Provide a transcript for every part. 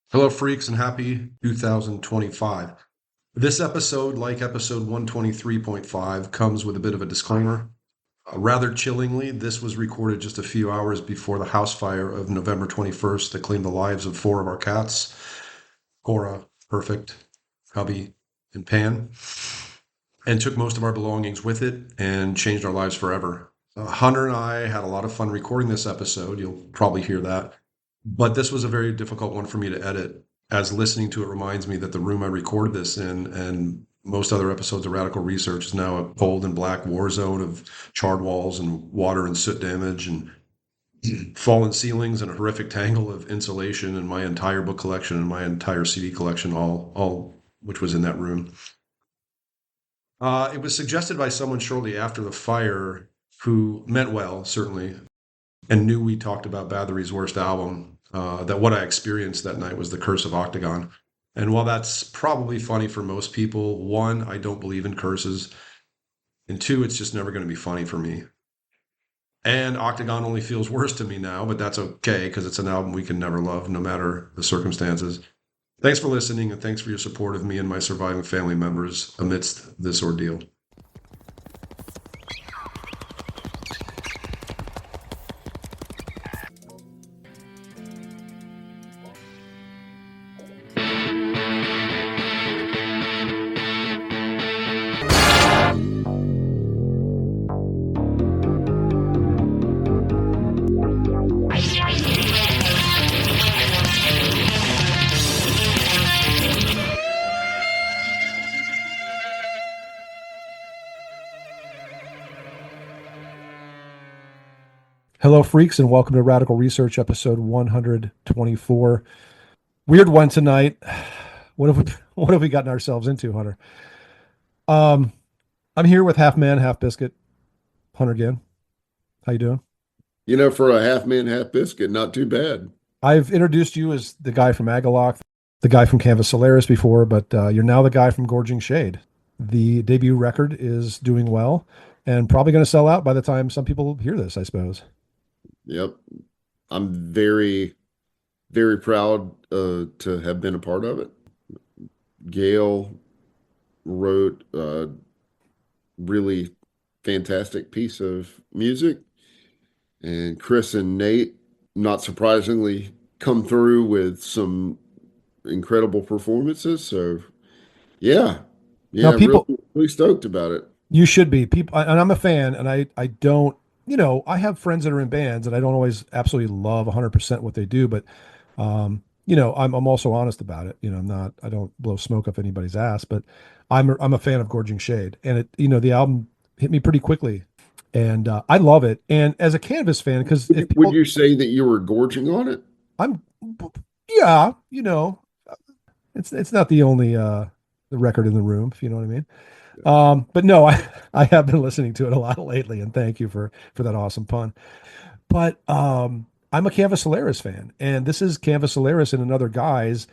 Hello, freaks, and happy 2025. This episode, like episode 123.5, comes with a bit of a disclaimer. Rather chillingly, this was recorded just a few hours before the house fire of November 21st that claimed the lives of four of our cats, Cora, Perfect, Cubby, and Pan, and took most of our belongings with it and changed our lives forever. Hunter and I had a lot of fun recording this episode. You'll probably hear that. But this was a very difficult one for me to edit, as listening to it reminds me that the room I recorded this in and most other episodes of Radical Research is now a cold and black war zone of charred walls and water and soot damage and fallen ceilings and a horrific tangle of insulation and my entire book collection and my entire CD collection, all which was in that room. It was suggested by someone shortly after the fire who meant well, certainly, and knew we talked about Bathory's worst album, that what I experienced that night was the curse of Octagon. And while that's probably funny for most people, one, I don't believe in curses, and two, it's just never going to be funny for me. And Octagon only feels worse to me now, but that's okay because it's an album we can never love, no matter the circumstances. Thanks for listening, and thanks for your support of me and my surviving family members amidst this ordeal. Hello, freaks, and welcome to Radical Research, episode 124. Weird one tonight. What have we gotten ourselves into, Hunter? I'm here with half man, half biscuit. Hunter Ginn. How you doing? For a half man, half biscuit, not too bad. I've introduced you as the guy from Agalock, the guy from Canvas Solaris before, but you're now the guy from Gorging Shade. The debut record is doing well and probably going to sell out by the time some people hear this, I suppose. Yep. I'm very, very proud to have been a part of it. Gail wrote a really fantastic piece of music, and Chris and Nate, not surprisingly, come through with some incredible performances. So, yeah, Now, people, really stoked about it. you should be. People, and I'm a fan, and I don't, I have friends that are in bands, and I don't always absolutely love 100% what they do, but I'm also honest about it. I don't blow smoke up anybody's ass, but I'm a fan of Gorging Shade, and the album hit me pretty quickly, and I love it. And as a Canvas fan, because Would you say that you were gorging on it? I'm, yeah, it's not the only the record in the room, if you know what I mean. But no, I have been listening to it a lot lately, and thank you for that awesome pun. But I'm a Canvas Solaris fan, and this is Canvas Solaris and another guys,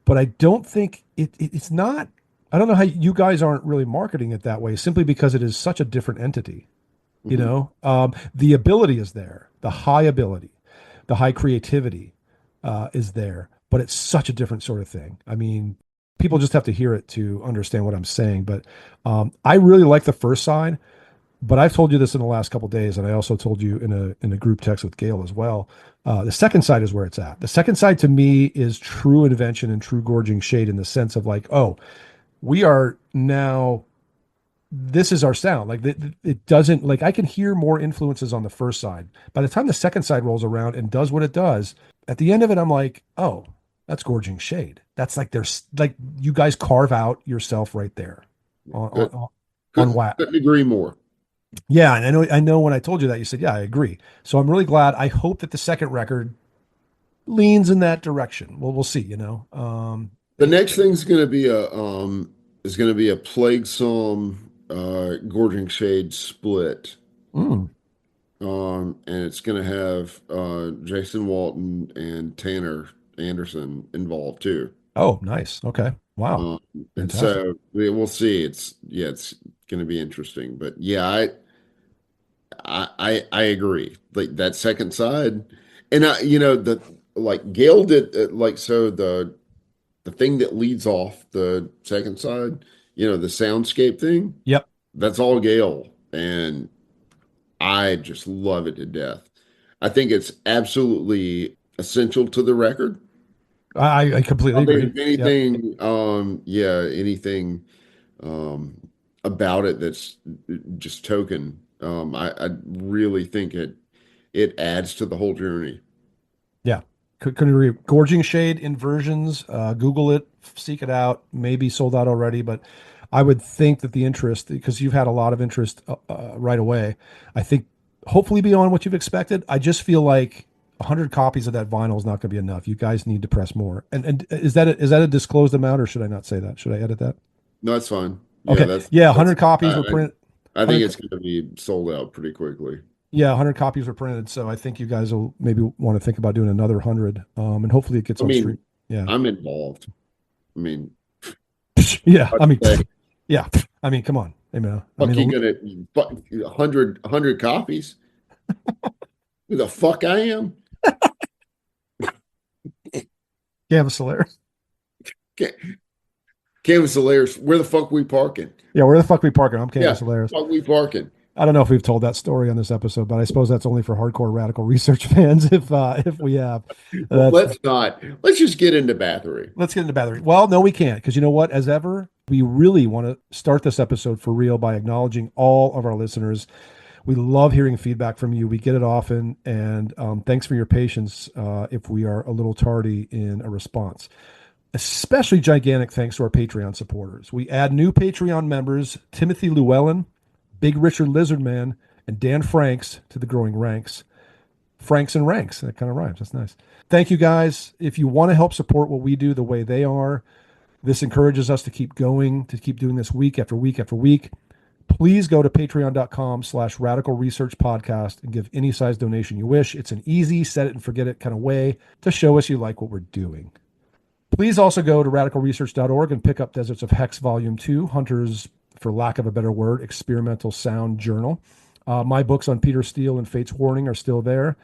but I don't think it's not. I don't know how you guys aren't really marketing it that way, simply because it is such a different entity. The ability is there, the high ability, the high creativity is there, but it's such a different sort of thing. I mean, people just have to hear it to understand what I'm saying. But I really like the first side, but I've told you this in the last couple of days, and I also told you in a group text with Gail as well. The second side is where it's at. The second side to me is true invention and true Gorging Shade, in the sense of like, oh, we are now, this is our sound. Like it doesn't, like, I can hear more influences on the first side. By the time the second side rolls around and does what it does, at the end of it, I'm like, oh, that's Gorging Shade. That's like, there's like, you guys carve out yourself right there on WAP. Couldn't agree more. Yeah, and I know when I told you that, you said, yeah, I agree. So I'm really glad. I hope that the second record leans in that direction. Well, we'll see, The next thing's going to be a Plague Psalm Gorging Shade split. Mm. And it's going to have Jason Walton and Tanner Anderson involved too. Oh, nice. Okay. Wow. And so we'll see. It's going to be interesting, but yeah, I agree. Like that second side, and like Gail did, so the thing that leads off the second side, the soundscape thing, Yep. that's all Gale. And I just love it to death. I think it's absolutely essential to the record. I completely I think agree. if Yep. anything, anything um, about it that's just token. I really think it adds to the whole journey. Yeah. Couldn't agree. Gorging Shade inversions. Google it, seek it out. Maybe sold out already, but I would think that the interest, because you've had a lot of interest right away, I think hopefully beyond what you've expected. I just feel like 100 copies of that vinyl is not going to be enough. You guys need to press more. And is that a disclosed amount, or should I not say that? Should I edit that? No, that's fine. Yeah, Okay. Yeah, that's 100 copies I, were printed. I think 100, it's going to be sold out pretty quickly. yeah, 100 copies were printed. So I think you guys will maybe want to think about doing another 100. And hopefully it gets I on mean, stream. Yeah. I'm involved. I mean, Yeah. I mean, hey, yeah. I mean, come on. Hey, man. I fuck you mean, gonna 100 copies? Who the fuck I am? Canvas Solaris. Canvas Solaris, where the fuck we parking? Yeah, where the fuck we parking? I'm Yeah, Canvas Solaris. fuck we parking. I don't know if we've told that story on this episode, but I suppose that's only for hardcore radical research fans. If we have, Well, that's, let's not. Let's just get into Bathory. let's get into Bathory. Well, no, we can't, because you know what? As ever, we really want to start this episode for real by acknowledging all of our listeners. We love hearing feedback from you. We get it often, and thanks for your patience if we are a little tardy in a response. Especially gigantic thanks to our Patreon supporters. We add new Patreon members, Timothy Llewellyn, Big Richard Lizardman, and Dan Franks to the growing ranks. Franks and ranks. That kind of rhymes. That's nice. Thank you, guys. If you want to help support what we do the way they are, this encourages us to keep going, to keep doing this week after week after week. Please go to patreon.com/radical research podcast and give any size donation you wish. It's an easy set it and forget it kind of way to show us you like what we're doing. Please also go to radicalresearch.org and pick up Deserts of Hex Volume 2, Hunter's, for lack of a better word, experimental sound journal. My books on Peter Steele and Fate's Warning are still there.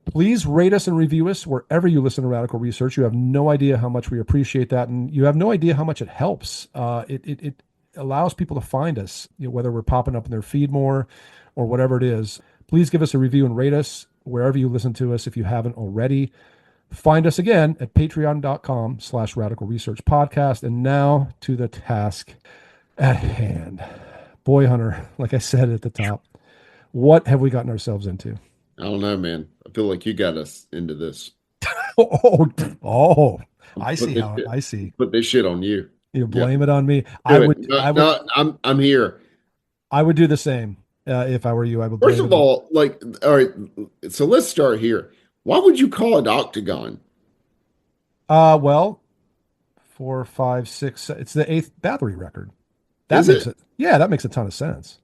Please rate us and review us wherever you listen to Radical Research. You have no idea how much we appreciate that, and you have no idea how much it helps. It allows people to find us, whether we're popping up in their feed more or whatever it is. Please give us a review and rate us wherever you listen to us if you haven't already. Find us again at patreon.com/radical research podcast. And now to the task at hand. Boy, Hunter, like I said at the top, what have we gotten ourselves into? I don't know, man. I feel like you got us into this. I see how I see. Put this shit on you. You blame it on me. I'm here. I would do the same if I were you. I would. First of all, all right. So let's start here. Why would you call it Octagon? Well, 4, 5, 6. It's the 8th Bathory record. That makes it. Yeah, that makes a ton of sense.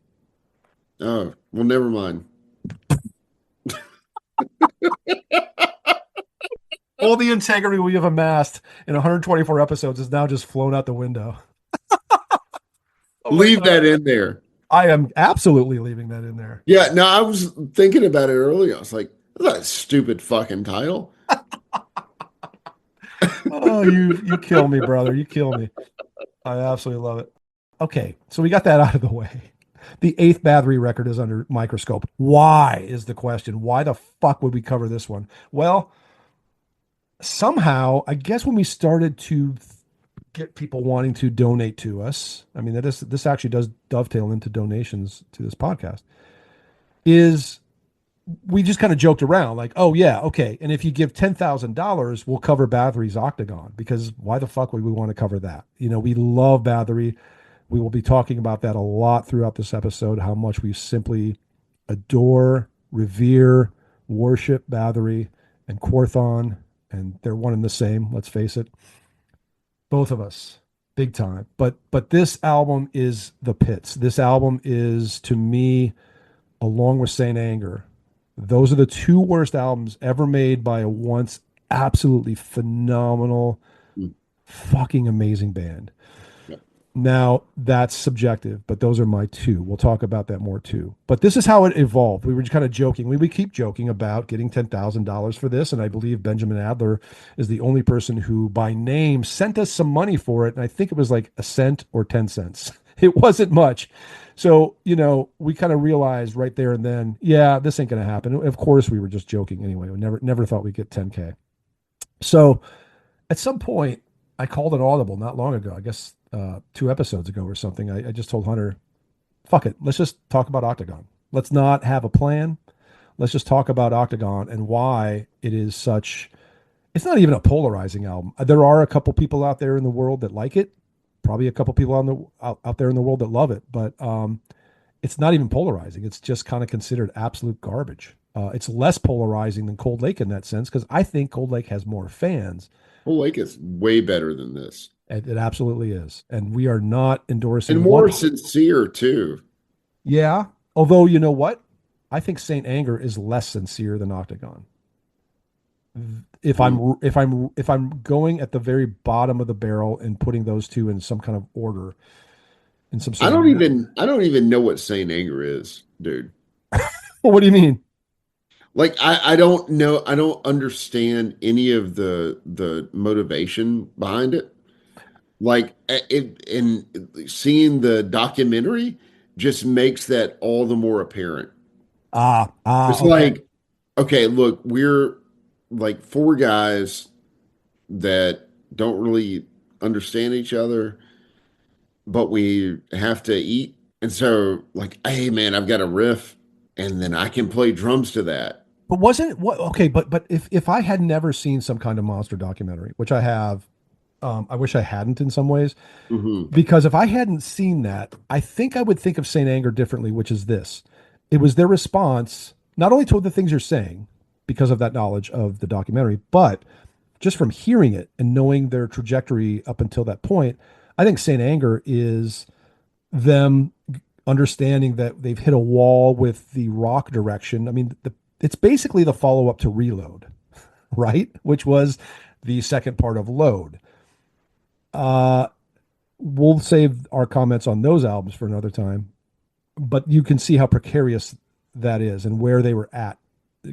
Oh, well, never mind. All the integrity we have amassed in 124 episodes is now just flown out the window. Leave that in there. I am absolutely leaving that in there. Yeah, no, I was thinking about it earlier. I was like, that's a stupid fucking title. Oh, you kill me, brother. You kill me. I absolutely love it. Okay, so we got that out of the way. The 8th Bathory record is under microscope. Why is the question? Why the fuck would we cover this one? Well, somehow, I guess when we started to get people wanting to donate to us, I mean, this actually does dovetail into donations to this podcast, is we just kind of joked around like, oh yeah, okay. And if you give $10,000, we'll cover Bathory's Octagon, because why the fuck would we want to cover that? We love Bathory. We will be talking about that a lot throughout this episode, how much we simply adore, revere, worship Bathory and Quorthon, and they're one and the same, let's face it. Both of us, big time. But this album is the pits. This album is, to me, along with Saint Anger, those are the 2 worst albums ever made by a once absolutely phenomenal, fucking amazing band. Now that's subjective, but those are my two. We'll talk about that more too. But this is how it evolved. We were kind of joking. We would keep joking about getting $10,000 for this, and I believe Benjamin Adler is the only person who, by name, sent us some money for it. And I think it was like a cent or 10 cents. It wasn't much. So, we kind of realized right there and then, yeah, this ain't going to happen. Of course, we were just joking anyway. We never thought we'd get 10K. So at some point, I called an audible not long ago, I guess 2 episodes ago or something. I just told Hunter, fuck it, let's just talk about Octagon. Let's not have a plan. Let's just talk about Octagon and why it is such. It's not even a polarizing album. There are a couple people out there in the world that like it, probably a couple people out there in the world that love it, but it's not even polarizing. It's just kind of considered absolute garbage. It's less polarizing than Cold Lake in that sense because I think Cold Lake has more fans. Cold Lake is way better than this. It absolutely is. And we are not endorsing And more sincere, too. Yeah. Although, you know what? I think Saint Anger is less sincere than Octagon. If I'm going at the very bottom of the barrel and putting those two in some kind of order, in some I sort don't of even know what Saint Anger is, dude. Well, what do you mean? Like I don't know, I don't understand any of the motivation behind it. Like it and seeing the documentary just makes that all the more apparent. It's Okay. like, okay, look, we're like four guys that don't really understand each other, but we have to eat. And so, like, hey man, I've got a riff, and then I can play drums to that. But wasn't what okay, but if I had never seen some kind of monster documentary, which I have, I wish I hadn't in some ways, Hmm. because if I hadn't seen that, I think I would think of Saint Anger differently, which is this. It was their response, not only to the things you're saying, because of that knowledge of the documentary, but just from hearing it and knowing their trajectory up until that point, I think Saint Anger is them understanding that they've hit a wall with the rock direction. I mean, it's basically the follow up to Reload, right? Which was the second part of Load. Uh, we'll save our comments on those albums for another time, but you can see how precarious that is and where they were at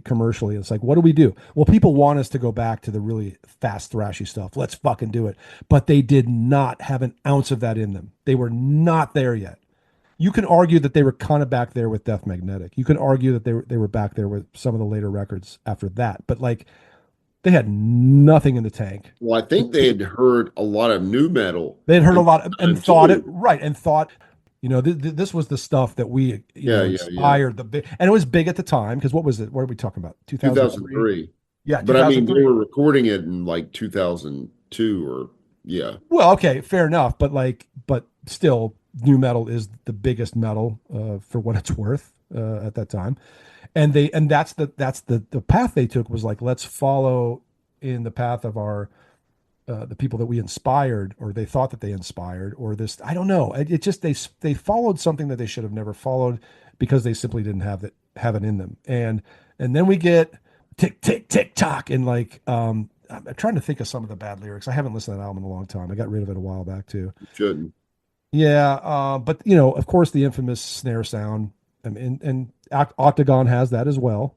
commercially. It's like, what do we do? Well, people want us to go back to the really fast, thrashy stuff. Let's fucking do it. But they did not have an ounce of that in them. They were not there yet. You can argue that they were kind of back there with Death Magnetic. You can argue that they were back there with some of the later records after that. But like they had nothing in the tank. Well, I think they had heard a lot of new metal. They had heard a lot and thought it too. right and thought, this was the stuff that we, Yeah, yeah. inspired the big, and it was big at the time because what was it? What are we talking about? 2003? 2003. Yeah, But I mean, they 2003. were recording it in like 2002 or yeah. Well, okay, fair enough, but still, new metal is the biggest metal for what it's worth at that time, and that's the path they took was like let's follow in the path of our the people that we inspired or they thought that they inspired or this I don't know it just they followed something that they should have never followed because they simply didn't have it in them and then we get tick tick tick tock and like I'm trying to think of some of the bad lyrics. I haven't listened to that album in a long time. I got rid of it a while back too. Shouldn't. Yeah, but of course the infamous snare sound and Octagon has that as well.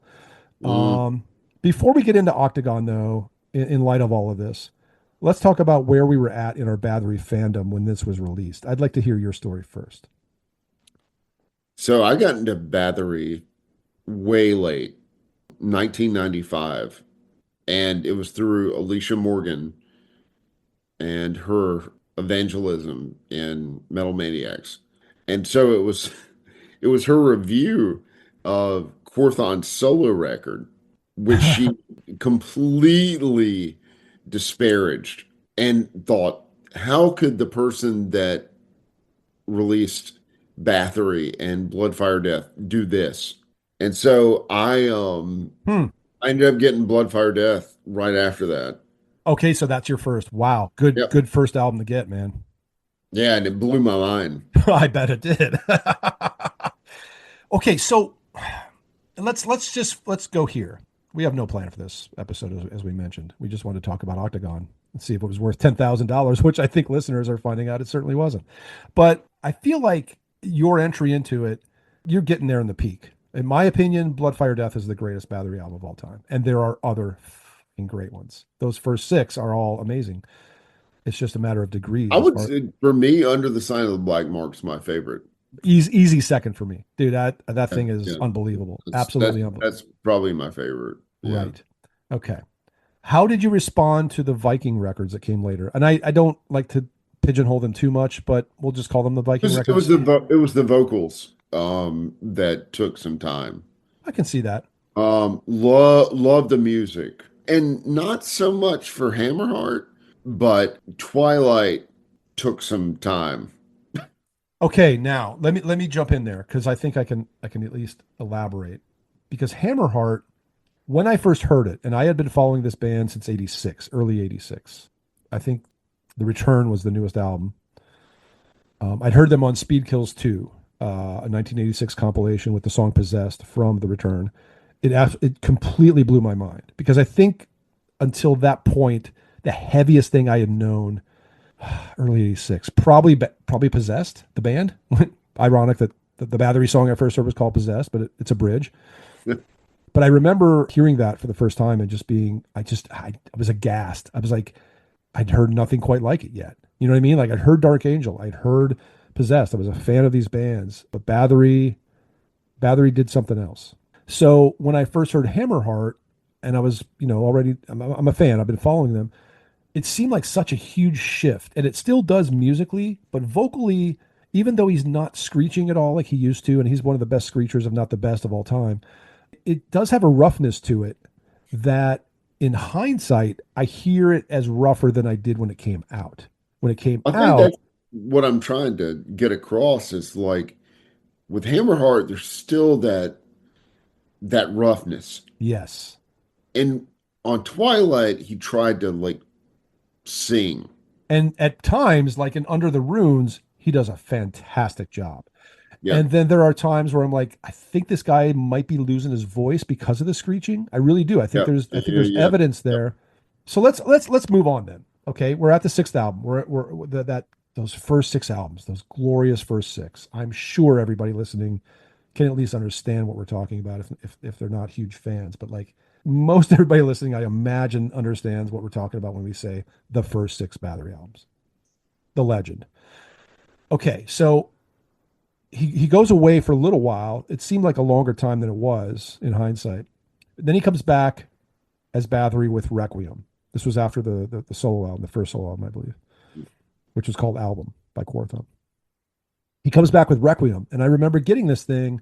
Mm. Before we get into Octagon, though, in light of all of this, let's talk about where we were at in our Bathory fandom when this was released. I'd like to hear your story first. So I got into Bathory way late, 1995, and it was through Alicia Morgan and her evangelism in Metal Maniacs. And so it was her review of Quorthon's solo record, which she completely disparaged and thought, how could the person that released Bathory and Bloodfire Death do this? And so Hmm. I ended up getting Bloodfire Death right after that. Okay, so that's your first. Wow, good Yep. good first album to get, man. Yeah, and it blew my mind. I bet it did. Okay, so let's go here. We have no plan for this episode, as we mentioned. We just want to talk about Octagon. Let's see if it was worth $10,000, which I think listeners are finding out it certainly wasn't. But I feel like your entry into it, you're getting there in the peak. In my opinion, Blood, Fire, Death is the greatest Bathory album of all time. And there are other fucking great ones. Those first six are all amazing. It's just a matter of degrees. I would say, for me, Under the Sign of the Black Mark's my favorite. Easy second for me. Dude, that thing is Yeah. unbelievable. Absolutely unbelievable. That's probably my favorite. Yeah. Right. Okay. How did you respond to the Viking records that came later? And I don't like to pigeonhole them too much, but we'll just call them the Viking records. It was the vocals that took some time. I can see that. Love the music, and not so much for Hammerheart, but Twilight took some time. Okay, now let me jump in there because I think I can at least elaborate. Because Hammerheart, when I first heard it, and I had been following this band since '86, early '86. I think The Return was the newest album. I'd heard them on Speed Kills 2, a 1986 compilation with the song Possessed from The Return. It completely blew my mind because I think until that point, the heaviest thing I had known, early '86, probably Possessed, the band. Ironic that the Bathory song I first heard was called Possessed, but it's a bridge. But I remember hearing that for the first time and just being, I was aghast. I was like, I'd heard nothing quite like it yet. You know what I mean? Like I'd heard Dark Angel, I'd heard Possessed. I was a fan of these bands, but Bathory did something else. So when I first heard Hammerheart, and I was, already, I'm a fan. I've been following them. It seemed like such a huge shift, and it still does musically, but vocally, even though he's not screeching at all like he used to, and he's one of the best screechers, if not the best of all time, it does have a roughness to it that in hindsight, I hear it as rougher than I did when it came out. When it came I think out, that's what I'm trying to get across is like with Hammerheart, there's still that roughness. yes. And on Twilight, he tried to like sing. And at times, like in Under the Runes, he does a fantastic job. Yeah. And then there are times where I'm like, I think this guy might be losing his voice because of the screeching. I really do. I think there's evidence there. So let's move on then. Okay, we're at the sixth album. We're those first six albums, those glorious first six. I'm sure everybody listening can at least understand what we're talking about if they're not huge fans. But like most everybody listening, I imagine understands what we're talking about when we say the first six Bathory albums. The legend. Okay, so he goes away for a little while. It seemed like a longer time than it was in hindsight. Then he comes back as Bathory with Requiem. This was after the solo album, the first solo album, I believe, which was called Album by Quarthon. He comes back with Requiem, and I remember getting this thing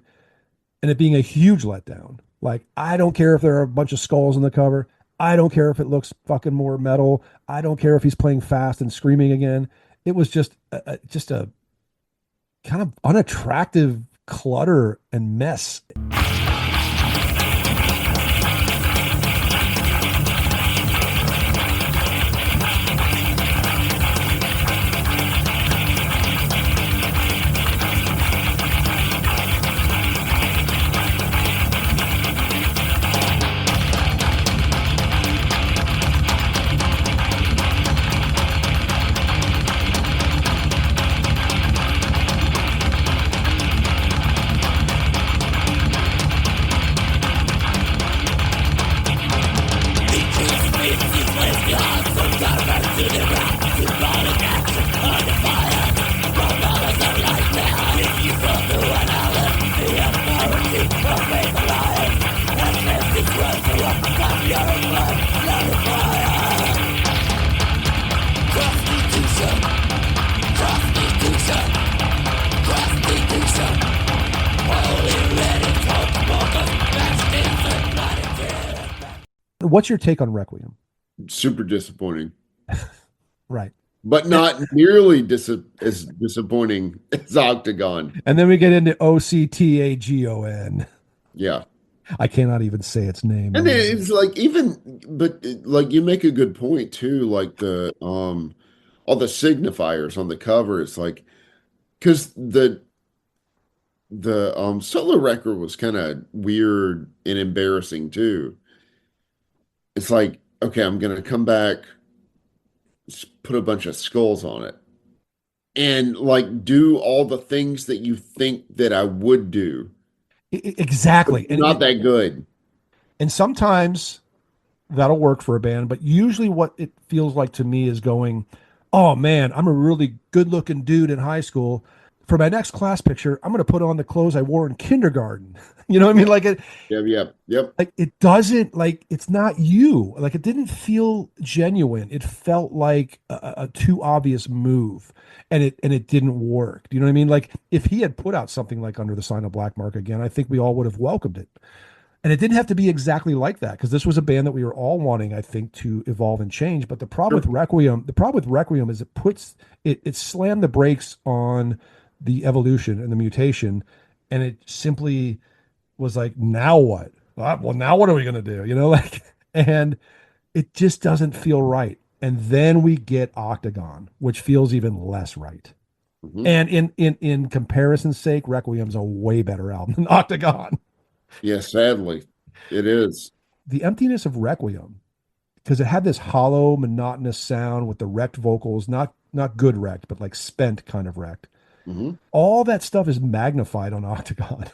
and it being a huge letdown. Like, I don't care if there are a bunch of skulls on the cover. I don't care if it looks fucking more metal. I don't care if he's playing fast and screaming again. It was just a kind of unattractive clutter and mess. What's your take on Requiem? Super disappointing. Right. But not nearly as disappointing as Octagon. And then we get into Octagon. Yeah. I cannot even say its name. And it's like like you make a good point too, like the all the signifiers on the cover. It's like because the solo record was kind of weird and embarrassing too. It's like, okay, I'm gonna come back put a bunch of skulls on it and like do all the things that you think that I would do. Exactly. But not that good. And sometimes that'll work for a band, but usually what it feels like to me is going, oh man, I'm a really good looking dude in high school. For my next class picture, I'm going to put on the clothes I wore in kindergarten. You know what I mean? Like Yep. like it doesn't, like, it's not you. Like it didn't feel genuine. It felt like a too obvious move, and it didn't work. Do you know what I mean? Like if he had put out something like Under the Sign of Black Mark again, I think we all would have welcomed it. And it didn't have to be exactly like that, because this was a band that we were all wanting, I think, to evolve and change. But the problem with Requiem is it slammed the brakes on the evolution and the mutation, and it simply was like, now what? Well, now what are we gonna do? You know, like, and it just doesn't feel right. And then we get Octagon, which feels even less right. Mm-hmm. And in comparison's sake, Requiem's a way better album than Octagon. Yeah, sadly, it is. The emptiness of Requiem, because it had this hollow, monotonous sound with the wrecked vocals, not good wrecked, but like spent kind of wrecked. Mm-hmm. All that stuff is magnified on Octagon.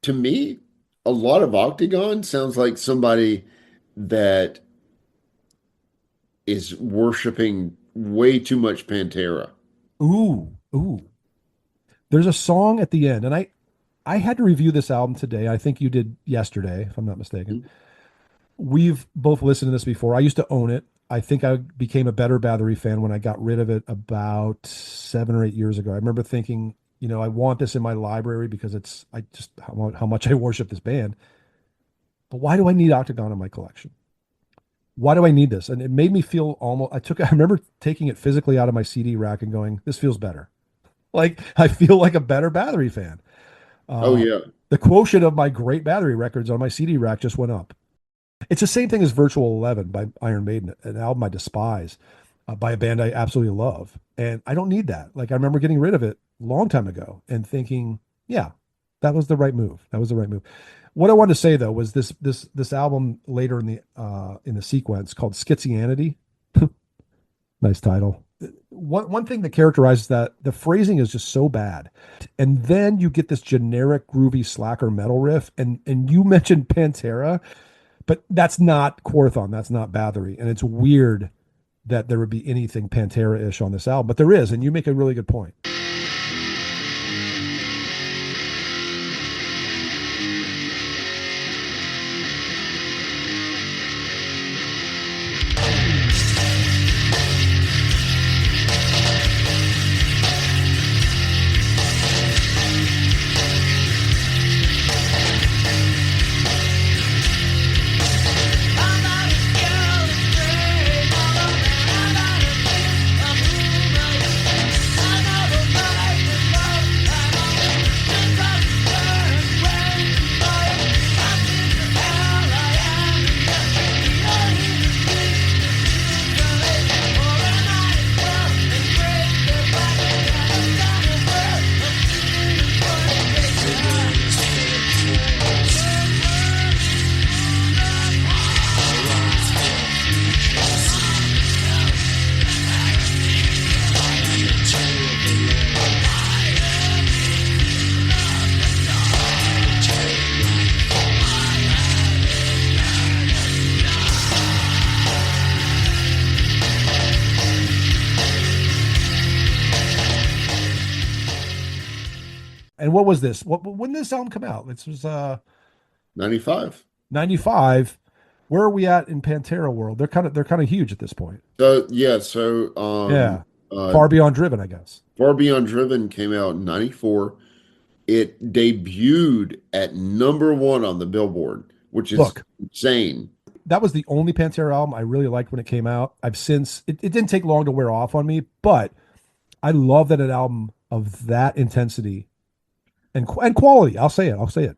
To me, a lot of Octagon sounds like somebody that is worshiping way too much Pantera. Ooh. There's a song at the end, and I had to review this album today. I think you did yesterday, if I'm not mistaken. Mm-hmm. We've both listened to this before. I used to own it. I think I became a better Bathory fan when I got rid of it about 7 or 8 years ago. I remember thinking, you know, I want this in my library because how much I worship this band. But why do I need Octagon in my collection? Why do I need this? And it made me feel I remember taking it physically out of my CD rack and going, this feels better. Like I feel like a better Bathory fan. Oh yeah. The quotient of my great Bathory records on my CD rack just went up. It's the same thing as Virtual 11 by Iron Maiden, an album I despise, by a band I absolutely love. And I don't need that. Like I remember getting rid of it a long time ago and thinking, yeah, that was the right move. That was the right move. What I wanted to say though was this album later in the sequence called Schizianity. Nice title. One thing that characterizes that, the phrasing is just so bad. And then you get this generic groovy slacker metal riff, and you mentioned Pantera, but that's not Quorthon, that's not Bathory. And it's weird that there would be anything Pantera-ish on this album, but there is, and you make a really good point. And what was this? When did this album come out? This was 95. 95. Where are we at in Pantera world? They're kind of huge at this point. So yeah, so Yeah. uh Far Beyond Driven, I guess. Far Beyond Driven came out in 94. It debuted at #1 on the Billboard, which is Look, insane. that was the only Pantera album I really liked when it came out. I've since it didn't take long to wear off on me, but I love that an album of that intensity and quality. I'll say it. I'll say it.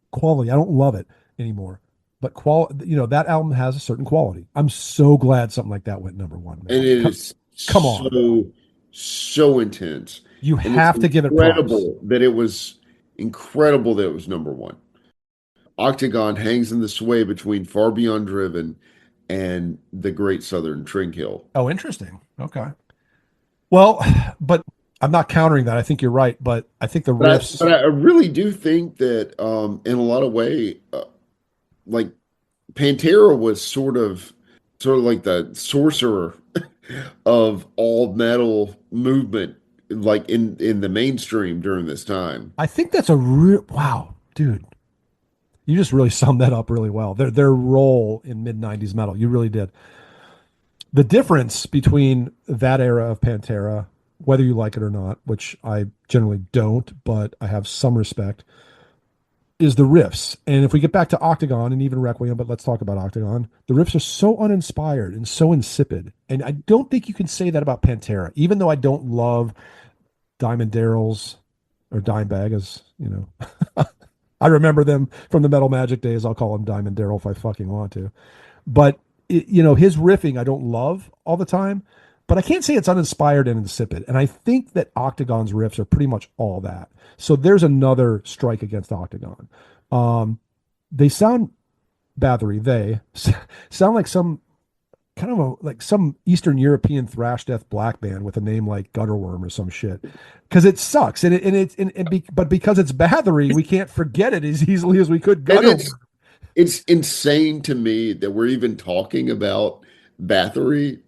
Quality. I don't love it anymore, but that album has a certain quality. I'm so glad something like that went #1, And man. it Come, is come on. so intense. You And it's have to give it props. incredible that it was #1. Octagon hangs in the sway between Far Beyond Driven and The Great Southern Trink-Hill. Oh, interesting. Okay. Well, but I'm not countering that. I think you're right, but I think the riffs. But I really do think that in a lot of way, like Pantera was sort of like the sorcerer of all metal movement, like in the mainstream during this time. I think that's a real wow, dude. You just really summed that up really well. Their role in mid '90s metal, you really did. The difference between that era of Pantera, whether you like it or not, which I generally don't, but I have some respect, is the riffs. And if we get back to Octagon and even Requiem, but let's talk about Octagon, the riffs are so uninspired and so insipid. And I don't think you can say that about Pantera, even though I don't love Diamond Darrell's or Dimebag, as you know. I remember them from the Metal Magic days. I'll call him Diamond Darrell if I fucking want to. But his riffing I don't love all the time, but I can't say it's uninspired and insipid. And I think that Octagon's riffs are pretty much all that. So there's another strike against Octagon. They sound Bathory. They sound like some kind of like some Eastern European thrash death black band with a name like Gutterworm or some shit. Because it sucks, but because it's Bathory, we can't forget it as easily as we could Gutterworm. It's insane to me that we're even talking about Bathory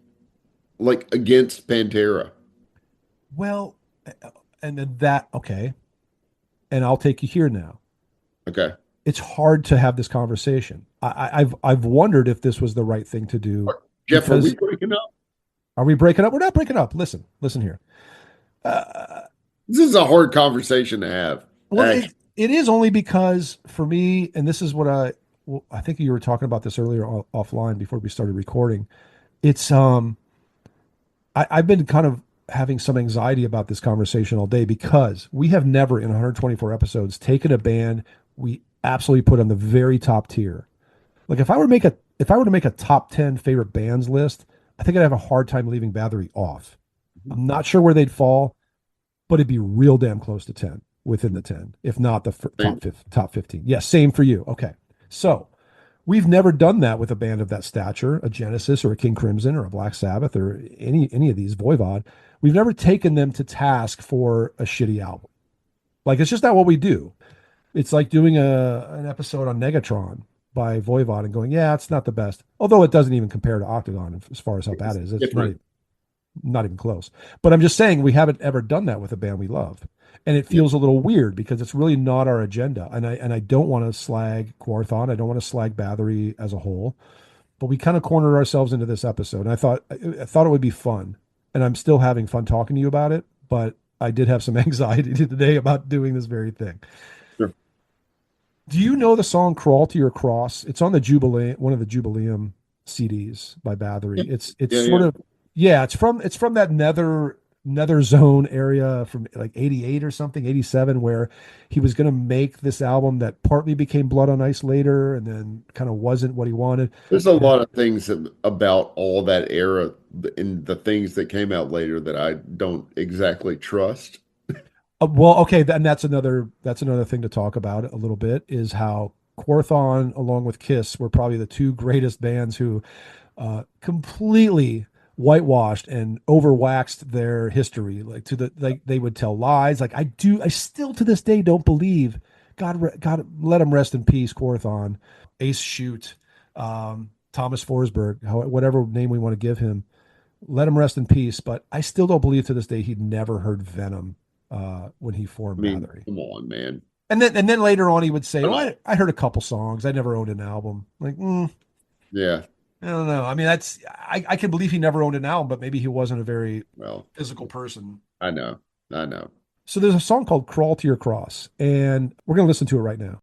like against Pantera. Well, and then that okay, and I'll take you here now. Okay. It's hard to have this conversation. I've wondered if this was the right thing to do. Jeff, are we breaking up? Are we breaking up? We're not breaking up. Listen here. This is a hard conversation to have. Well, it is only because for me, and this is what I think you were talking about this earlier offline before we started recording. It's I've been kind of having some anxiety about this conversation all day because we have never in 124 episodes taken a band we absolutely put on the very top tier. Like if I were to make a top 10 favorite bands list, I think I'd have a hard time leaving Bathory off. I'm not sure where they'd fall, but it'd be real damn close to 10, within the 10, if not the top 15. Yes, same for you. Okay. So we've never done that with a band of that stature, a Genesis or a King Crimson or a Black Sabbath or any of these, Voivod. We've never taken them to task for a shitty album. Like, it's just not what we do. It's like doing an episode on Negatron by Voivod and going, yeah, it's not the best. Although it doesn't even compare to Octagon as far as how bad it is. It's not even close. But I'm just saying we haven't ever done that with a band we love. And it feels a little weird because it's really not our agenda. And I don't want to slag Quarthon. I don't want to slag Bathory as a whole. But we kind of cornered ourselves into this episode. And I thought it would be fun. And I'm still having fun talking to you about it. But I did have some anxiety today about doing this very thing. Sure. Do you know the song "Crawl to Your Cross"? It's on the Jubilee, one of the Jubileum CDs by Bathory. It's it's from that nether zone area from like 88 or something, 87, where he was going to make this album that partly became Blood on Ice later and then kind of wasn't what he wanted. There's a lot of things about all that era and the things that came out later that I don't exactly trust. Well, okay, and that's another thing to talk about a little bit is how Quarthon, along with Kiss, were probably the two greatest bands who completely whitewashed and overwaxed their history. Like they would tell lies. Like I still to this day don't believe. God, let him rest in peace, Quarthon, Ace Shoot, Thomas Forsberg, whatever name we want to give him. Let him rest in peace. But I still don't believe to this day he'd never heard Venom. when he formed I mean, Bathory. come on, man. And then later on, he would say, Come "Oh, on. I heard a couple songs. I never owned an album." Like, Yeah. I don't know. I mean, I can believe he never owned an album, but maybe he wasn't a very Well, physical person. I know. I know. So there's a song called "Crawl to Your Cross," and we're gonna listen to it right now.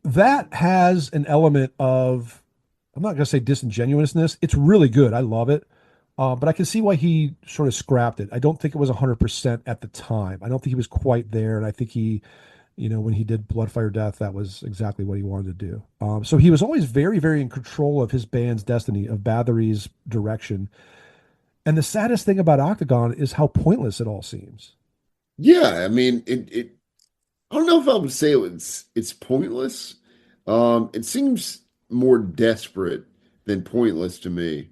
That has an element of, I'm not going to say disingenuousness. It's really good. I love it. But I can see why he sort of scrapped it. I don't think it was 100% at the time. I don't think he was quite there. And I think he, when he did Blood, Fire, Death, that was exactly what he wanted to do. So he was always very, very in control of his band's destiny, of Bathory's direction. And the saddest thing about Octagon is how pointless it all seems. Yeah, I mean, I don't know if I would say it's pointless. It seems more desperate than pointless to me.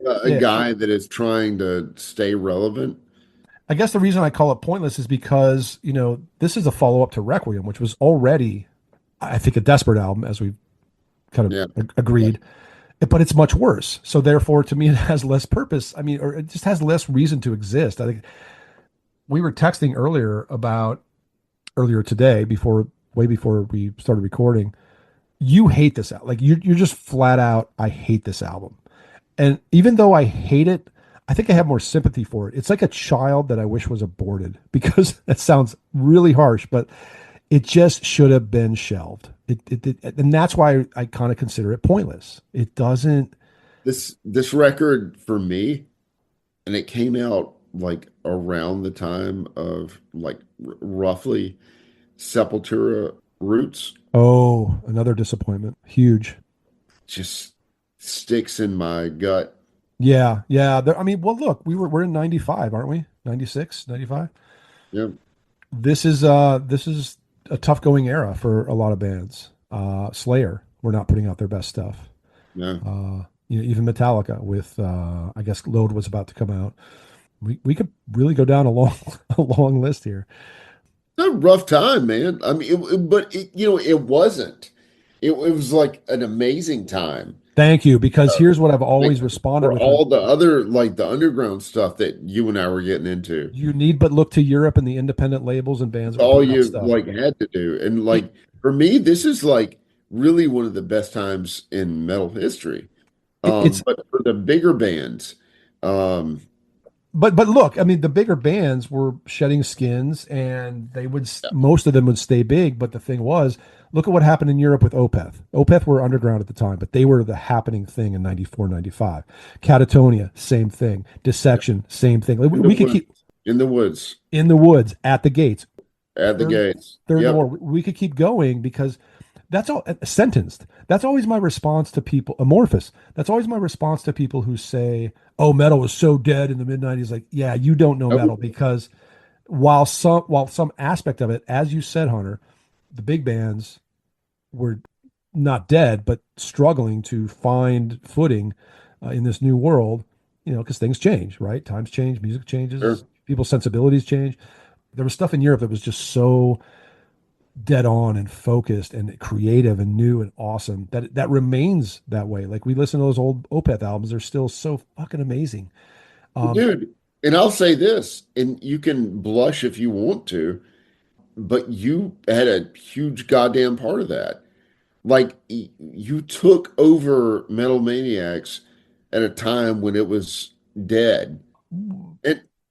A Yeah. guy that is trying to stay relevant. I guess the reason I call it pointless is because, this is a follow-up to Requiem, which was already, I think, a desperate album, as we kind of Yeah. agreed, but it's much worse. So therefore, to me, it has less purpose. I mean, or it just has less reason to exist. I think we were texting earlier today, way before we started recording. You hate this album. Like you're just flat out, I hate this album. And even though I hate it, I think I have more sympathy for it. It's like a child that I wish was aborted, because that sounds really harsh, but it just should have been shelved. And that's why I kind of consider it pointless. It doesn't. This record for me, and it came out like around the time of like roughly Sepultura Roots, Oh, another disappointment. Huge. just sticks in my gut. Yeah, yeah. I mean, well, look, we're in 95, aren't we? 96, 95. Yeah. This is a tough going era for a lot of bands. Slayer were not putting out their best stuff. Yeah. Even Metallica with I guess Load was about to come out. We could really go down a long a long list here. It's a rough time, man. I mean, but it wasn't. It was like an amazing time. Thank you, because here's what I've always Like, responded for with. all the other, like the underground stuff that you and I were getting into. You need but look to Europe and the independent labels and bands that All put out you stuff. like had to do. And like for me, this is like really one of the best times in metal history. It's But for the bigger bands, um, but look, I mean, the bigger bands were shedding skins, and most of them would stay big. But the thing was, look at what happened in Europe with Opeth. Opeth were underground at the time, but they were the happening thing in 94, 95. Catatonia, same thing. Dissection, same thing. We could keep in the woods, in the woods, at the gates. at the gates. Third Yep. more. We could keep going, because that's all sentenced. That's always my response to people. Amorphous. That's always my response to people who say, "Oh, metal was so dead in the mid '90s." Like, yeah, you don't know metal, because while some aspect of it, as you said, Hunter, the big bands were not dead, but struggling to find footing in this new world, because things change, right? Times change, music changes, Sure. people's sensibilities change. There was stuff in Europe that was just so dead on and focused and creative and new and awesome that remains that way. Like we listen to those old Opeth albums, they're still so fucking amazing. Dude, and I'll say this, and you can blush if you want to, but you had a huge goddamn part of that. Like you took over Metal Maniacs at a time when it was dead,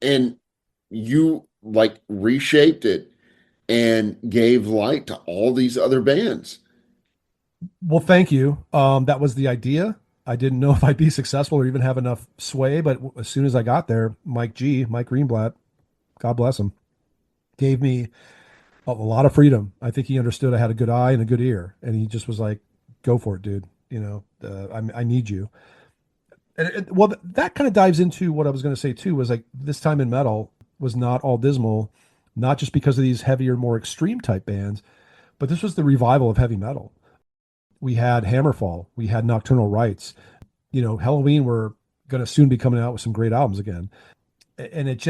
and you like reshaped it and gave light to all these other bands. Well, thank you. That was the idea. I didn't know if I'd be successful or even have enough sway, but as soon as I got there, Mike Greenblatt, God bless him, gave me a lot of freedom. I think he understood I had a good eye and a good ear, and he just was like, "Go for it, dude. I need you." And well, that kind of dives into what I was going to say too. Was like this time in metal was not all dismal, not just because of these heavier, more extreme type bands, but this was the revival of heavy metal. We had Hammerfall, we had Nocturnal Rites. Halloween were going to soon be coming out with some great albums again, and it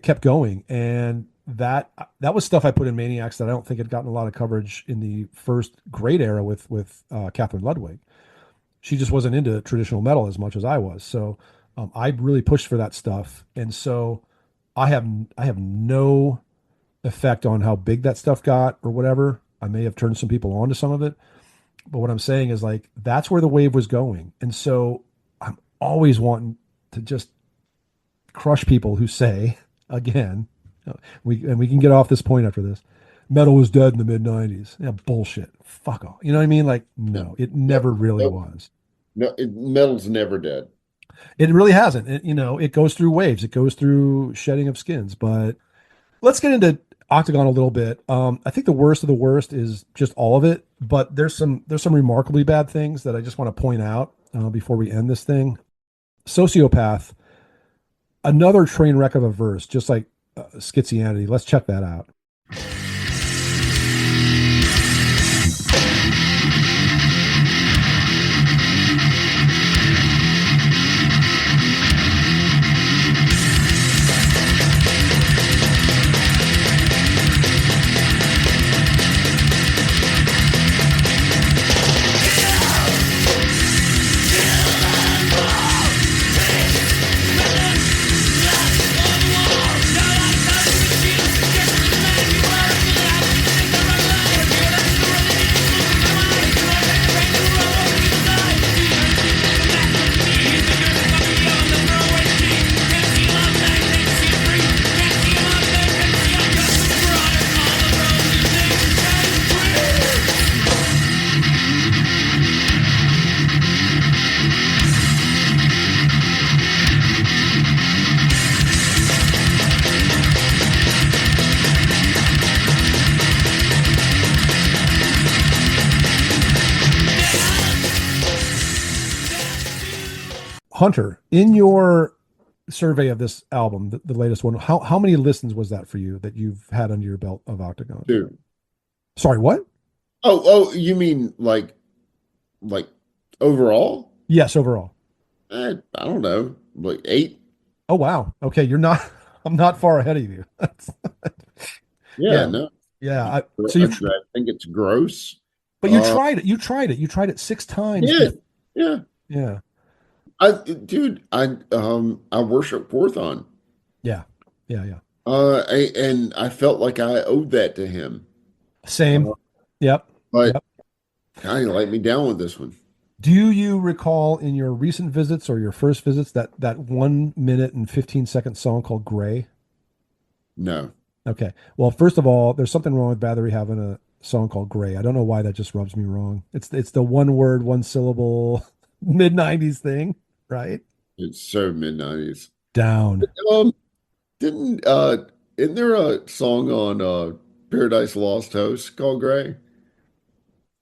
kept going. And that was stuff I put in Maniacs that I don't think had gotten a lot of coverage in the first great era with Catherine Ludwig. She just wasn't into traditional metal as much as I was, so I really pushed for that stuff. And so I have no effect on how big that stuff got or whatever. I may have turned some people on to some of it, but what I'm saying is like that's where the wave was going. And so I'm always wanting to just crush people who say again, we can get off this point after this. Metal was dead in the mid '90s. Yeah, bullshit. Fuck off. You know what I mean? Like, no, it never really was. No, metal's never dead. It really hasn't. It goes through waves. It goes through shedding of skins. But let's get into Octagon a little bit. I think the worst of the worst is just all of it. But there's some remarkably bad things that I just want to point out before we end this thing. Sociopath, another train wreck of a verse, just like Schizianity. Let's check that out. Hunter, in your survey of this album, the latest one, how many listens was that for you that you've had under your belt of Octagon? Dude. Sorry, what? Oh, you mean like overall? Yes, overall. I don't know, like 8. Oh wow. Okay, I'm not far ahead of you. Yeah, no. Yeah. I think it's gross. But you tried it. You tried it 6 times. Yeah. Yeah. I worship Porthon. Yeah. And I felt like I owed that to him. Same. Yep. But God, he let me down with this one. Do you recall in your recent visits or your first visits that 1 minute and 15-second song called Gray? No. Okay. Well, first of all, there's something wrong with Bathory having a song called Gray. I don't know why that just rubs me wrong. It's the one word, one syllable mid 90s thing, right? It's so mid 90s. Down. Isn't there a song on Paradise Lost Host called Gray?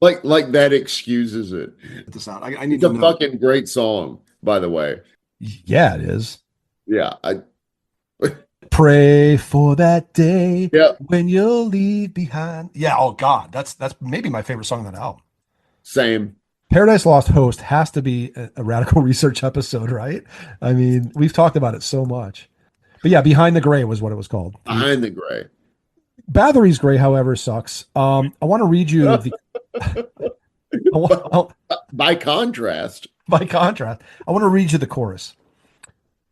Like that excuses it. Get this out. I need It's to a know. fucking great song, by the way. Yeah, it is. Yeah, Pray for that day Yep. when you'll leave behind. Yeah. Oh God, that's maybe my favorite song on that album. Same. Paradise Lost host has to be a radical research episode, right? I mean, we've talked about it so much. But yeah, Behind the Gray was what it was called. Behind the Gray. Bathory's Gray, however, sucks. I want to read you the. By contrast. By contrast, I want to read you the chorus,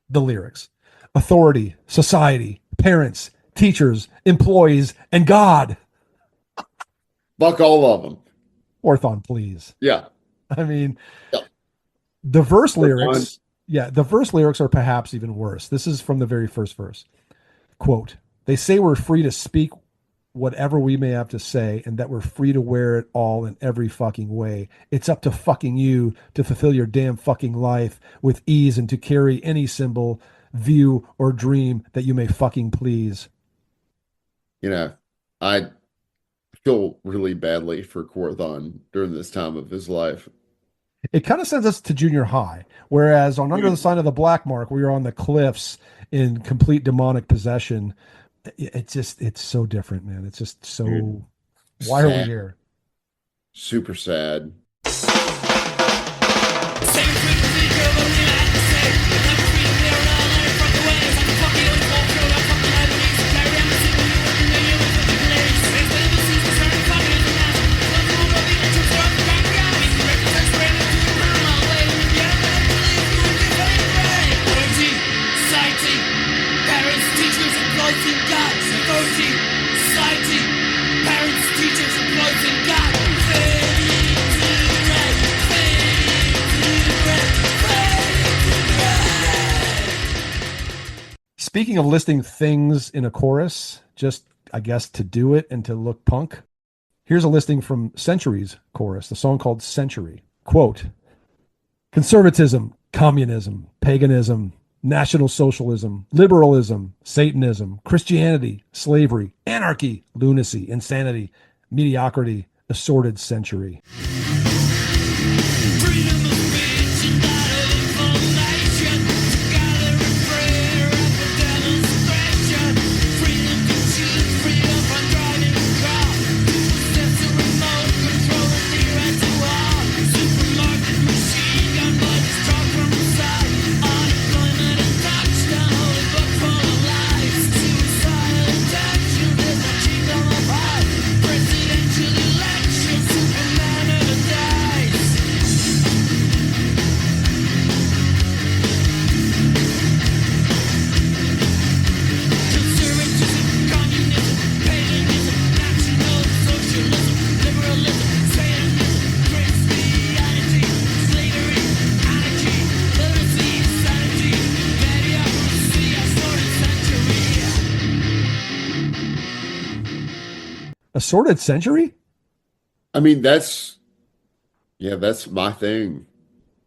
the lyrics. Authority, society, parents, teachers, employees, and God. Fuck all of them. Orthon, please. Yeah. I mean, yeah. The verse lyrics. Yeah, the verse lyrics are perhaps even worse. This is from the very first verse. Quote, they say we're free to speak whatever we may have to say and that we're free to wear it all in every fucking way. It's up to fucking you to fulfill your damn fucking life with ease and to carry any symbol, view, or dream that you may fucking please. You know, I feel really badly for Quorthon during this time of his life. It kind of sends us to junior high, whereas on Under the Sign of the Black Mark, we were on the cliffs in complete demonic possession. It's so different, man. It's just so. Dude, why sad. Are we here? Super sad. Speaking of listing things in a chorus, just, I guess, to do it and to look punk, here's a listing from Century's chorus, the song called Century. Quote, conservatism, communism, paganism, National Socialism, liberalism, Satanism, Christianity, slavery, anarchy, lunacy, insanity, mediocrity, a sordid century. A sordid century? I mean, that's my thing.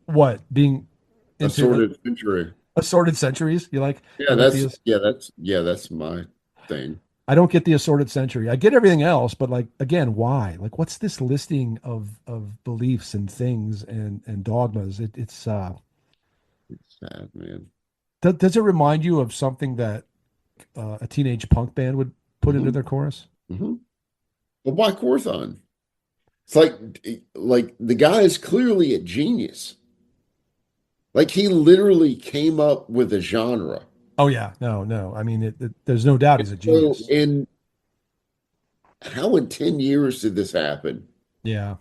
What, being a sordid century? Assorted centuries? You like? Yeah, that's my thing. I don't get the assorted century. I get everything else, but like, again, why? Like, what's this listing of beliefs and things and dogmas? It's sad, man. Does it remind you of something that a teenage punk band would put into their chorus? Mm-hmm. Well, why Quorthon? It's like the guy is clearly a genius. Like he literally came up with a genre. Oh yeah, no. I mean, there's no doubt he's a genius. And how in 10 years did this happen? Yeah.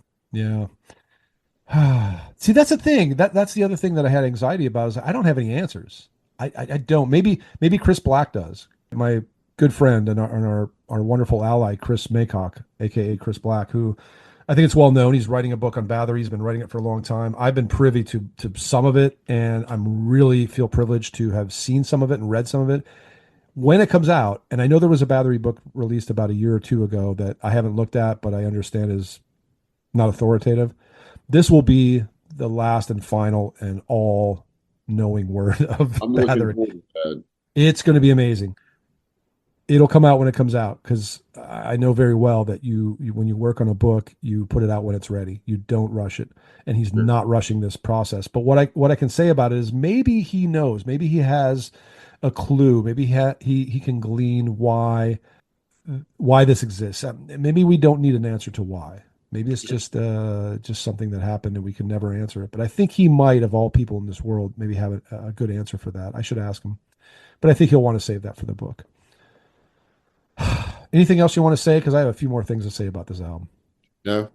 See, that's the thing. That's the other thing that I had anxiety about is I don't have any answers. I don't. Maybe Chris Black does. My good friend and our wonderful ally, Chris Maycock, aka Chris Black, who I think it's well known. He's writing a book on Bathory. He's been writing it for a long time. I've been privy to some of it, and I'm really feel privileged to have seen some of it and read some of it. When it comes out, and I know there was a Bathory book released about a year or two ago that I haven't looked at, but I understand is not authoritative. This will be the last and final and all-knowing word of Bathory. It's going to be amazing. It'll come out when it comes out because I know very well that you when you work on a book, you put it out when it's ready. You don't rush it, and he's not rushing this process. But what I can say about it is maybe he knows, maybe he has a clue, maybe he can glean why this exists. Maybe we don't need an answer to why. Maybe it's just something that happened and we can never answer it. But I think he might, of all people in this world, maybe have a good answer for that. I should ask him. But I think he'll want to save that for the book. Anything else you want to say? Because I have a few more things to say about this album. No.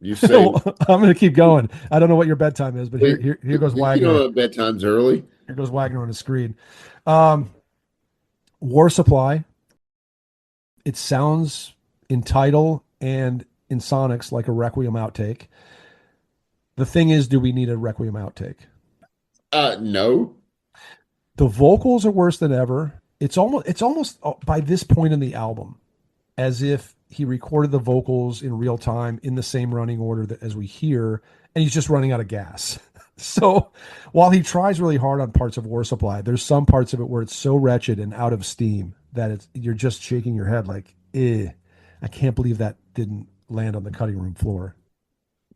You say I'm going to keep going. I don't know what your bedtime is, but here goes Wagner. You know, bedtime's early. Here goes Wagner on the screen. War Supply. It sounds in title and in sonics like a Requiem outtake. The thing is, do we need a Requiem outtake? No. The vocals are worse than ever. It's almost by this point in the album as if he recorded the vocals in real time in the same running order as we hear, and he's just running out of gas. So while he tries really hard on parts of War Supply, there's some parts of it where it's so wretched and out of steam that you're just shaking your head like, I can't believe that didn't land on the cutting room floor.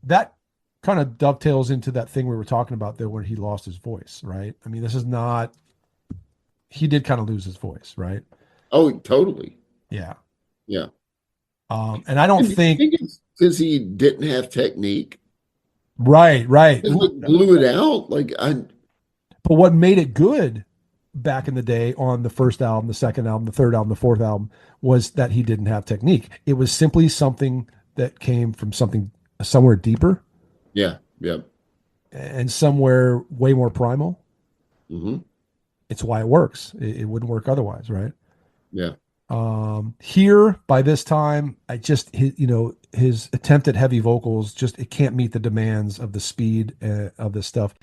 That kind of dovetails into that thing we were talking about there where he lost his voice, right? I mean, he did kind of lose his voice, right? Oh, totally. Yeah. Yeah. And I don't think it's because he didn't have technique. Right. It blew it out. But what made it good back in the day on the first album, the second album, the third album, the fourth album was that he didn't have technique. It was simply something that came from somewhere deeper. Yeah. And somewhere way more primal. Mm-hmm. It's why it works. It wouldn't work otherwise, right? Yeah. Here by this time, his attempt at heavy vocals it can't meet the demands of the speed of this stuff.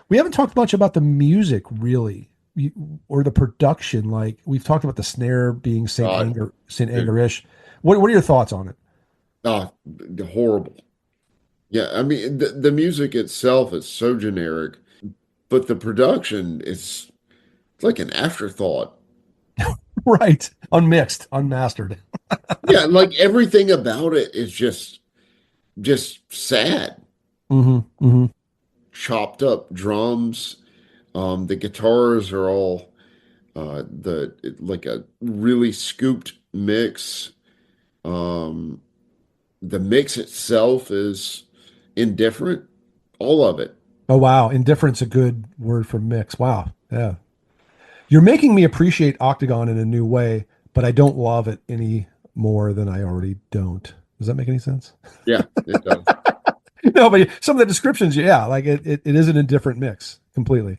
We haven't talked much about the music, really, or the production. Like we've talked about the snare being Saint Anger-ish. What are your thoughts on it? Horrible. Yeah, I mean the music itself is so generic, but the production it's like an afterthought. Right, unmixed, unmastered. Yeah, like everything about it is just sad. Mm-hmm. Chopped up drums. The guitars are all like a really scooped mix. The mix itself is indifferent. All of it. Oh wow, indifferent's a good word for mix. Wow, yeah. You're making me appreciate Octagon in a new way, but I don't love it any more than I already don't. Does that make any sense? Yeah, it does. No, but some of the descriptions, yeah, like it is an indifferent mix completely.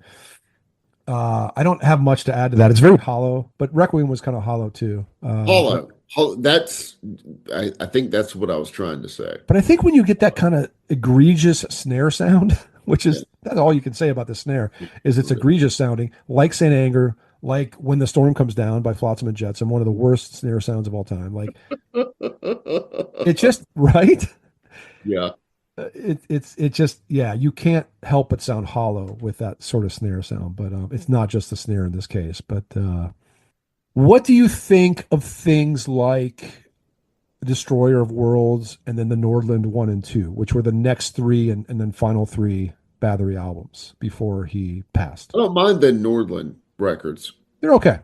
I don't have much to add to that. It's very hollow, but Requiem was kind of hollow too. Hollow. I think that's what I was trying to say. But I think when you get that kind of egregious snare sound, which is that's all you can say about the snare, is it's egregious sounding, like Saint Anger, like When the Storm Comes Down by Flotsam and Jetsam, one of the worst snare sounds of all time. Like it's just right. Yeah. It just you can't help but sound hollow with that sort of snare sound, but it's not just the snare in this case. But what do you think of things like Destroyer of Worlds, and then the Nordland 1 and 2, which were the next three and then final three Bathory albums before he passed. I don't mind the Nordland records. They're okay.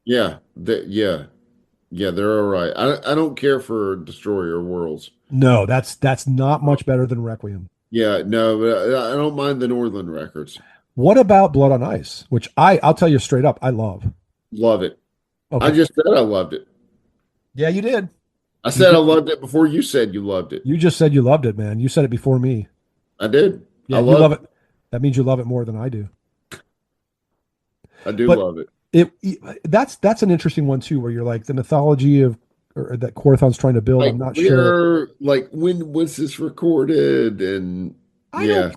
Yeah, they're all right. I don't care for Destroyer of Worlds. No, that's not much better than Requiem. Yeah, no, but I don't mind the Nordland records. What about Blood on Ice, which I'll tell you straight up, I love. Love it. Okay. I just said I loved it. Yeah, you did. I said I loved it before you said you loved it. You just said you loved it, man. You said it before me. I did. Yeah, I you love it. That means you love it more than I do. I do But love it. That's an interesting one too, where you're like the mythology of or that Quorthon's trying to build. Like, I'm not sure. Like, when was this recorded? And I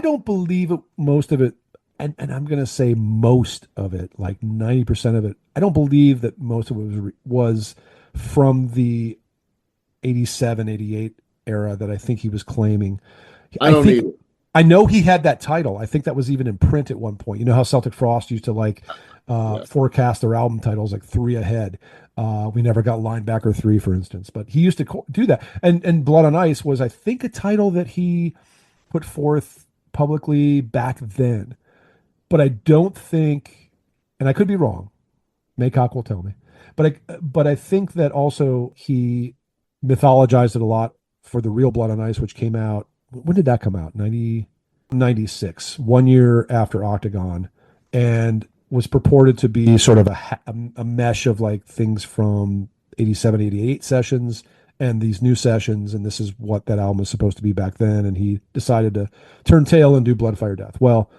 don't believe it, most of it, and I'm going to say most of it, like 90% of it. I don't believe that most of it was from the 87, 88 era that I think he was claiming. I don't either. I know he had that title. I think that was even in print at one point. You know how Celtic Frost used to like forecast their album titles like 3 ahead. We never got Linebacker 3, for instance, but he used to do that. And Blood on Ice was, I think, a title that he put forth publicly back then. But I don't think, and I could be wrong, Maycock will tell me, but I think that also he mythologized it a lot for the real Blood on Ice, which came out, when did that come out? 96, 1 year after Octagon, and was purported to be sort of a mesh of like things from 87, 88 sessions and these new sessions. And this is what that album was supposed to be back then. And he decided to turn tail and do Blood, Fire, Death. Well,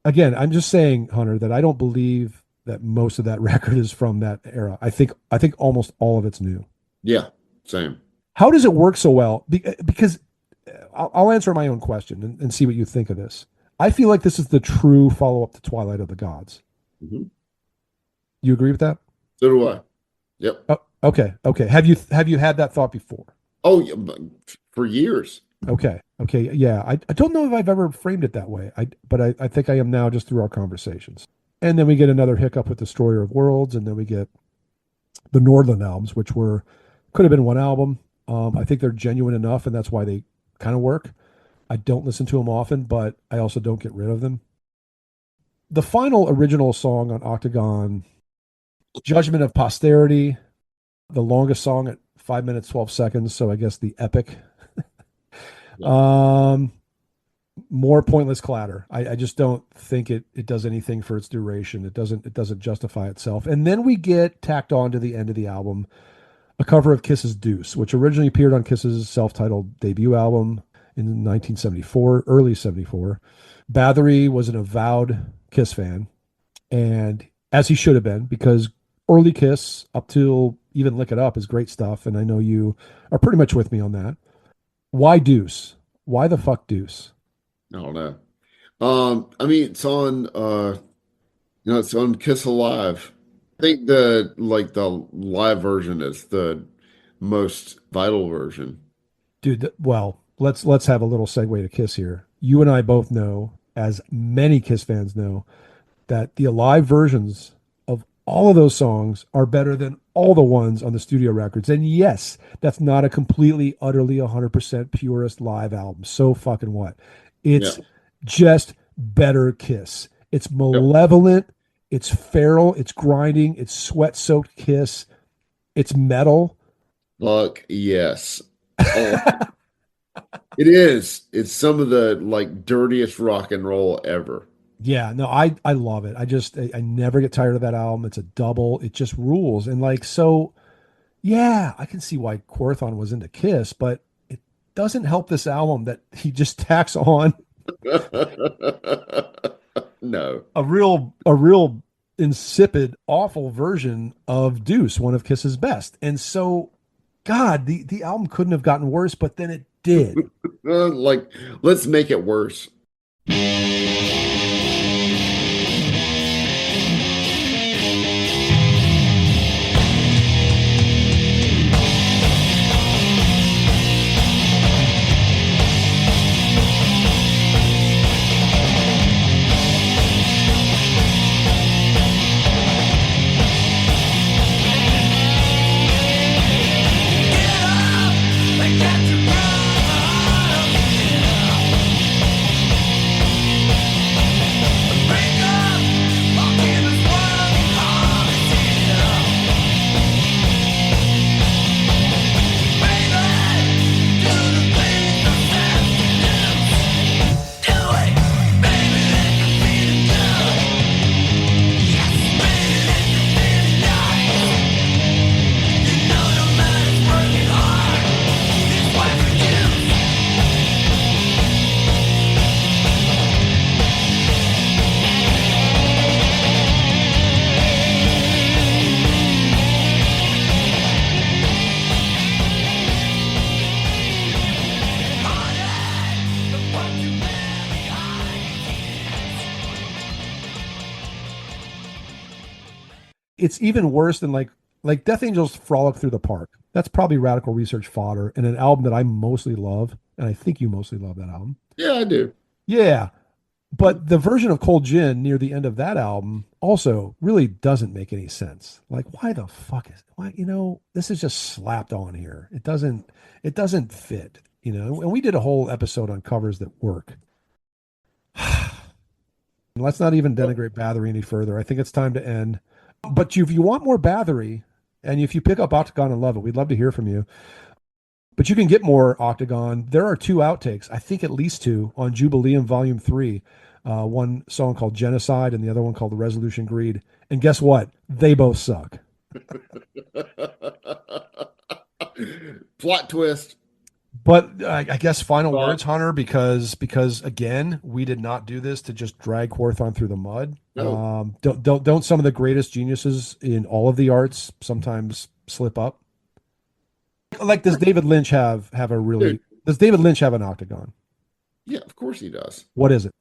again, I'm just saying, Hunter, that I don't believe that most of that record is from that era. I think almost all of it's new. Yeah, same. How does it work so well? Because I'll answer my own question and see what you think of this. I feel like this is the true follow-up to Twilight of the Gods. Mm-hmm. You agree with that? So do I. Yep. Oh, okay. Have you had that thought before? Oh, yeah, for years. Okay. Yeah. I don't know if I've ever framed it that way. But I think I am now, just through our conversations. And then we get another hiccup with Destroyer of Worlds, and then we get the Nordland albums, which could have been one album. I think they're genuine enough, and that's why they kind of work. I don't listen to them often, but I also don't get rid of them. The final original song on Octagon, Judgment of Posterity, the longest song at 5 minutes, 12 seconds. So I guess the epic. Yeah. More Pointless Clatter. I just don't think it does anything for its duration. It doesn't justify itself. And then we get tacked on to the end of the album a cover of Kiss's Deuce, which originally appeared on Kiss's self-titled debut album in 1974, early 74. Bathory was an avowed Kiss fan, and as he should have been, because early Kiss up till even Lick It Up is great stuff, and I know you are pretty much with me on that. Why Deuce? Why the fuck Deuce? I don't know. I mean, it's on it's on Kiss Alive. I think the live version is the most vital version. Dude, well, let's have a little segue to Kiss here. You and I both know, as many Kiss fans know, that the live versions of all of those songs are better than all the ones on the studio records. And yes, that's not a completely, utterly 100% purist live album. So fucking what? It's just better Kiss. It's malevolent. Yep. It's feral. It's grinding. It's sweat-soaked Kiss. It's metal. Fuck yes. Oh. It is. It's some of the dirtiest rock and roll ever. Yeah, no, I love it. I never get tired of that album. It's a double. It just rules. And so, yeah, I can see why Quorthon was into Kiss, but it doesn't help this album that he just tacks on no, a real insipid, awful version of Deuce, one of Kiss's best. And so, God, the album couldn't have gotten worse, but then it did. Let's make it worse. Get it's even worse than like Death Angels Frolic Through the Park. That's probably radical research fodder and an album that I mostly love, and I think you mostly love that album. Yeah, I do. Yeah, but the version of Cold Gin near the end of that album also really doesn't make any sense. Like, why the fuck is why? This is just slapped on here. It doesn't fit. And we did a whole episode on covers that work. Let's not even denigrate Bathory any further. I think it's time to end. But if you want more Bathory, and if you pick up Octagon and love it, we'd love to hear from you. But you can get more Octagon. There are 2 outtakes, I think at least 2, on Jubileum Volume 3. One song called Genocide and the other one called The Resolution Greed. And guess what? They both suck. Plot twist. But I guess final words, Hunter, because again, we did not do this to just drag Quorthon through the mud. No. Don't some of the greatest geniuses in all of the arts sometimes slip up? Like, does David Lynch have a really? Does David Lynch have an Octagon? Yeah, of course he does. What is it?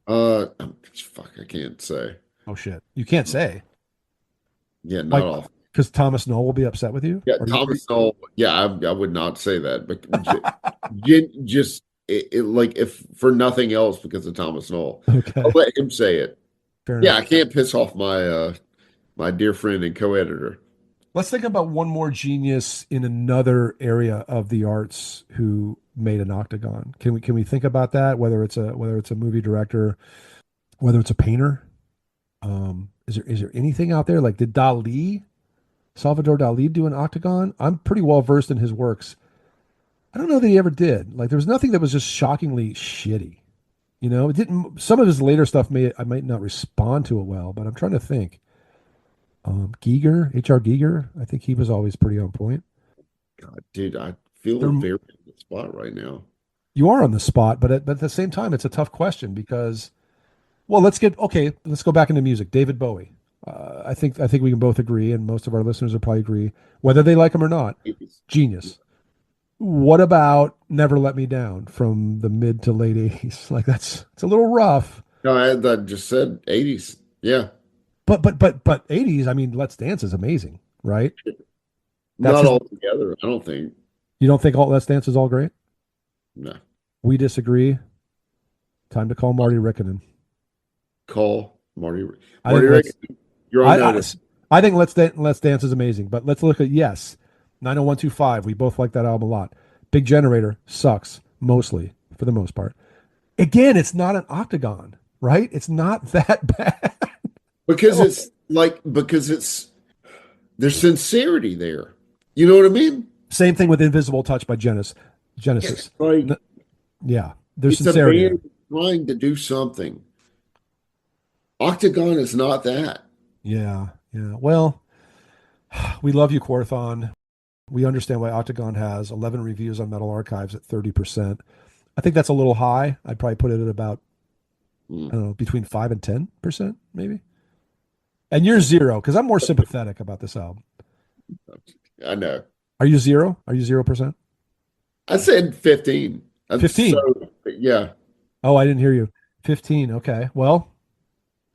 Fuck, I can't say. Oh shit, you can't say. Yeah, not all. Because Thomas Knoll will be upset with you. Yeah, Thomas Knoll. Yeah, I would not say that, but just like, if for nothing else, because of Thomas Knoll. Okay, I'll let him say it. Fair Yeah, enough. I can't piss off my my dear friend and co-editor. Let's think about one more genius in another area of the arts who made an Octagon. Can we think about that? Whether it's a movie director, whether it's a painter. Is there anything out there? Like, did Salvador Dali do an Octagon? I'm pretty well versed in his works. I don't know that he ever did. Like, there was nothing that was just shockingly shitty. It didn't. Some of his later stuff I might not respond to it well, but I'm trying to think. Giger, H.R. Giger, I think he was always pretty on point. God, dude, I feel very in the spot right now. You are on the spot, but at the same time, it's a tough question because, well, let's go back into music. David Bowie. I think we can both agree, and most of our listeners will probably agree, whether they like him or not. Genius. What about Never Let Me Down from the mid to late 80s? Like, it's a little rough. No, I just said 80s. Yeah. But 80s, I mean, Let's Dance is amazing, right? Not all together, I don't think. You don't think Let's Dance is all great? No. We disagree. Time to call Marty Rickinen. Call Marty I Rickinen. You're on notice. I think Let's Dance is amazing, but let's look at 90125. We both like that album a lot. Big Generator sucks, mostly, for the most part. Again, it's not an Octagon, right? It's not that bad. Because there's sincerity there. You know what I mean? Same thing with Invisible Touch by Genesis. Yeah, there's it's sincerity. A band trying to do something. Octagon is not that. Yeah. Well, we love you, Quorthon. We understand why Octagon has 11 reviews on Metal Archives at 30%. I think that's a little high. I'd probably put it at about, I don't know, between 5 and 10%, maybe. And you're 0, because I'm more sympathetic about this album. I know. Are you 0? Are you 0%? I said 15. 15? Yeah. Oh, I didn't hear you. 15. Okay. Well,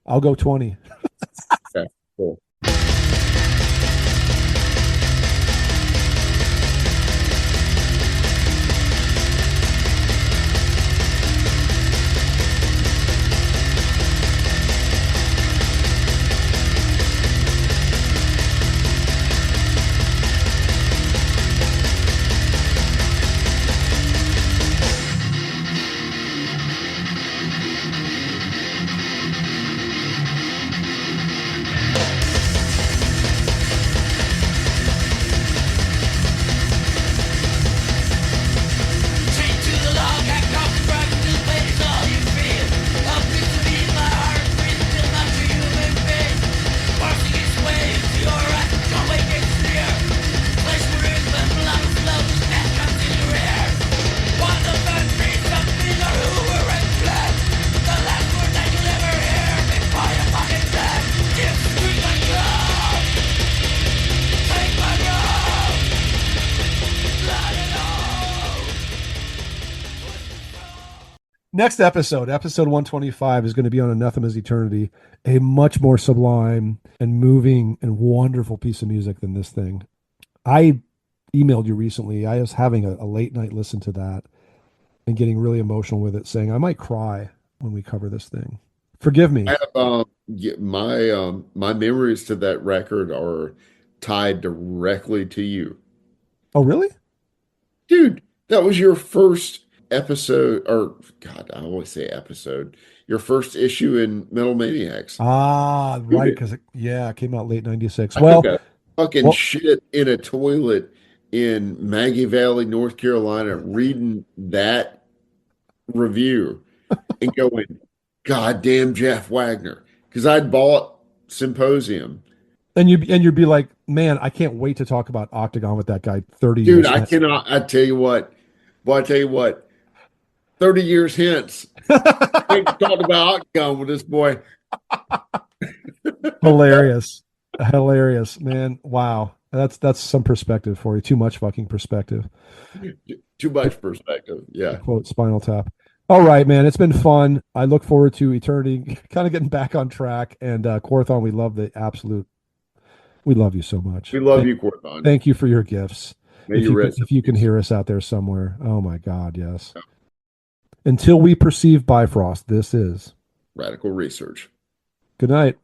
I'll go 20. Okay, cool. Next episode, episode 125, is going to be on Anathema's Eternity, a much more sublime and moving and wonderful piece of music than this thing. I emailed you recently. I was having a late night listen to that and getting really emotional with it, saying I might cry when we cover this thing. Forgive me. I have, my memories to that record are tied directly to you. Oh, really? Dude, that was your first episode, or God, I always say episode, your first issue in Metal Maniacs. Ah, right, Dude, because it came out late 96. I Well, took a fucking well, shit in a toilet in Maggie Valley, North Carolina, reading that review and going, God damn Jeff Wagner. Because I'd bought Symposium. and you'd be like, man, I can't wait to talk about Octagon with that guy 30 Dude, years. I cannot, I tell you what, 30 years hence, I ain't talked about Octagon with this boy. Hilarious. Hilarious, man. Wow. That's some perspective for you. Too much fucking perspective. Too much perspective. Yeah. Quote Spinal Tap. All right, man. It's been fun. I look forward to Eternity kind of getting back on track. And Quorthon, we love you so much. We love you, Corthon. Thank you for your gifts. May you rest If you can hear us out there somewhere. Oh my God, yes. Until we perceive Bifrost, this is Radical Research. good night.